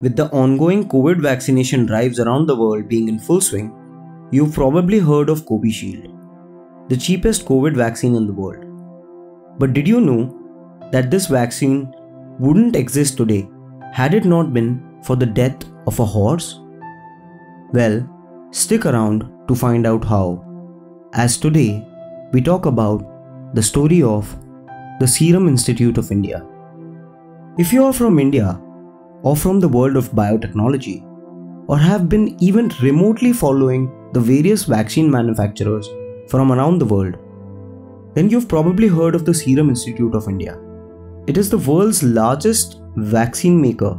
With the ongoing COVID vaccination drives around the world being in full swing, you've probably heard of Covishield, the cheapest COVID vaccine in the world. But did you know that this vaccine wouldn't exist today had it not been for the death of a horse? Well, stick around to find out how, as today we talk about the story of the Serum Institute of India. If you are from India or from the world of biotechnology, or have been even remotely following the various vaccine manufacturers from around the world, then you've probably heard of the Serum Institute of India. It is the world's largest vaccine maker,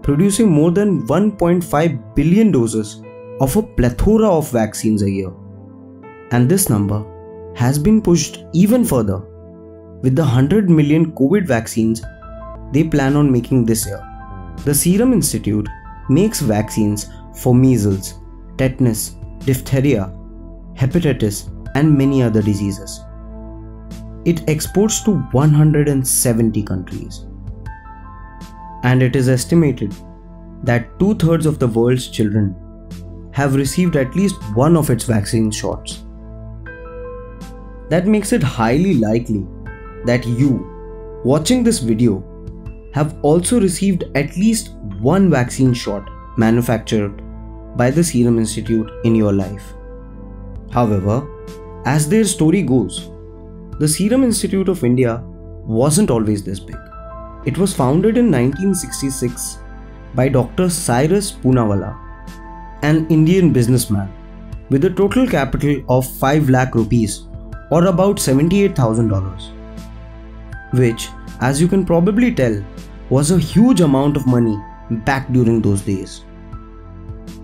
producing more than 1.5 billion doses of a plethora of vaccines a year. And this number has been pushed even further with the 100 million COVID vaccines they plan on making this year. The Serum Institute makes vaccines for measles, tetanus, diphtheria, hepatitis, and many other diseases. It exports to 170 countries. And it is estimated that 2/3 of the world's children have received at least one of its vaccine shots. That makes it highly likely that you, watching this video, have also received at least one vaccine shot manufactured by the Serum Institute in your life. However, as their story goes, the Serum Institute of India wasn't always this big. It was founded in 1966 by Dr. Cyrus Poonawalla, an Indian businessman with a total capital of 5 lakh rupees or about $78,000, which, as you can probably tell, was a huge amount of money back during those days.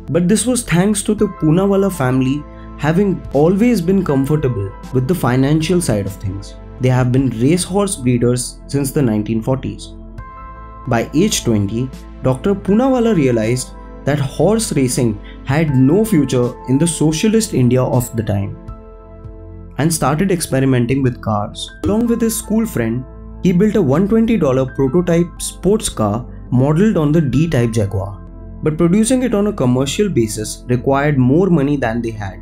But this was thanks to the Poonawalla family having always been comfortable with the financial side of things. They have been racehorse breeders since the 1940s. By age 20, Dr. Poonawalla realized that horse racing had no future in the socialist India of the time and started experimenting with cars. Along with his school friend, he built a $120 prototype sports car modeled on the D-type Jaguar. But producing it on a commercial basis required more money than they had.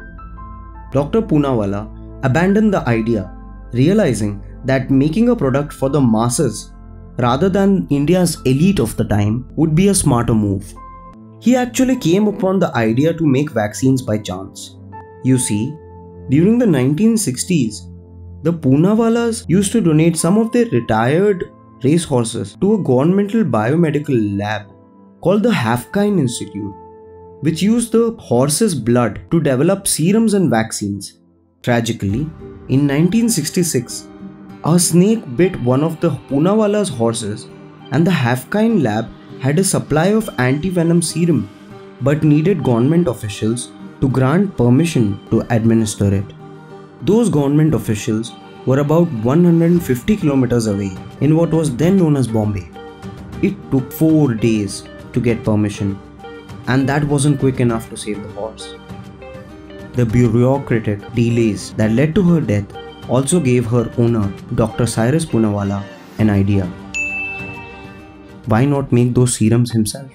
Dr. Poonawalla abandoned the idea, realizing that making a product for the masses rather than India's elite of the time would be a smarter move. He actually came upon the idea to make vaccines by chance. You see, during the 1960s, the Poonawallas used to donate some of their retired racehorses to a governmental biomedical lab called the Haffkine Institute, which used the horse's blood to develop serums and vaccines. Tragically, in 1966, a snake bit one of the Poonawalla's horses, and the Haffkine lab had a supply of anti-venom serum but needed government officials to grant permission to administer it. Those government officials were about 150 kilometers away in what was then known as Bombay. It took 4 days to get permission, and that wasn't quick enough to save the horse. The bureaucratic delays that led to her death also gave her owner, Dr. Cyrus Poonawalla, an idea. Why not make those serums himself?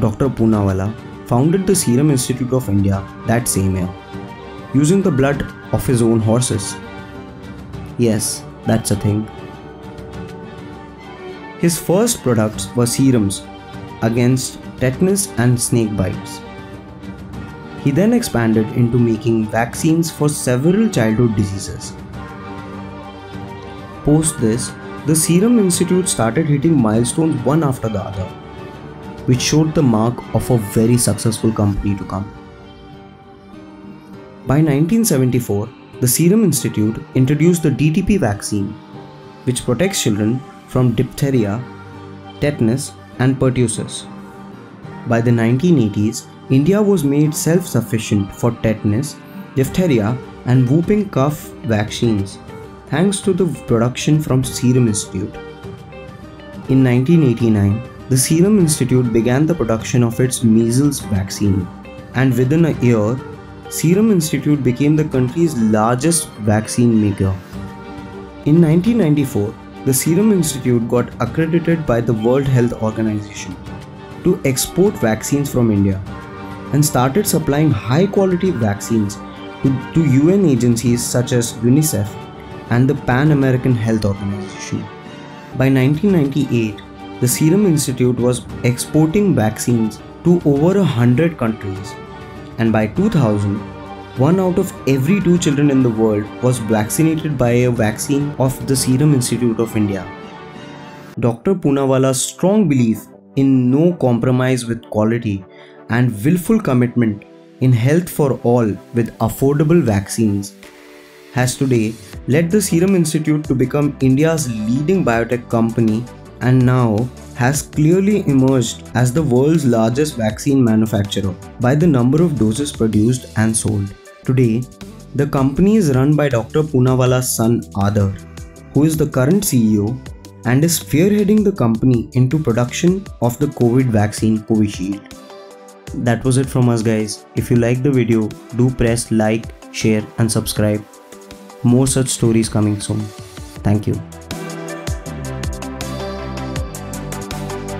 Dr. Poonawalla founded the Serum Institute of India that same year, using the blood of his own horses. Yes, that's a thing. His first products were serums against tetanus and snake bites. He then expanded into making vaccines for several childhood diseases. Post this, the Serum Institute started hitting milestones one after the other, which showed the mark of a very successful company to come. By 1974, the Serum Institute introduced the DTP vaccine, which protects children from diphtheria, tetanus, and pertussis. By the 1980s, India was made self-sufficient for tetanus, diphtheria, and whooping cough vaccines, thanks to the production from Serum Institute. In 1989, the Serum Institute began the production of its measles vaccine, and within a year, Serum Institute became the country's largest vaccine maker. In 1994, the Serum Institute got accredited by the World Health Organization, to export vaccines from India and started supplying high quality vaccines to UN agencies such as UNICEF and the Pan American Health Organization. By 1998, the Serum Institute was exporting vaccines to over 100 countries, and by 2000, 1 out of every 2 children in the world was vaccinated by a vaccine of the Serum Institute of India. Dr. Poonawala's strong belief in no compromise with quality and willful commitment in health for all with affordable vaccines has today led the Serum Institute to become India's leading biotech company and now has clearly emerged as the world's largest vaccine manufacturer by the number of doses produced and sold. Today, the company is run by Dr. Poonawala's son Aadar, who is the current CEO and is spearheading the company into production of the COVID vaccine Covishield. That was it from us, guys. If you like the video, do press like, share and subscribe. More such stories coming soon. Thank you.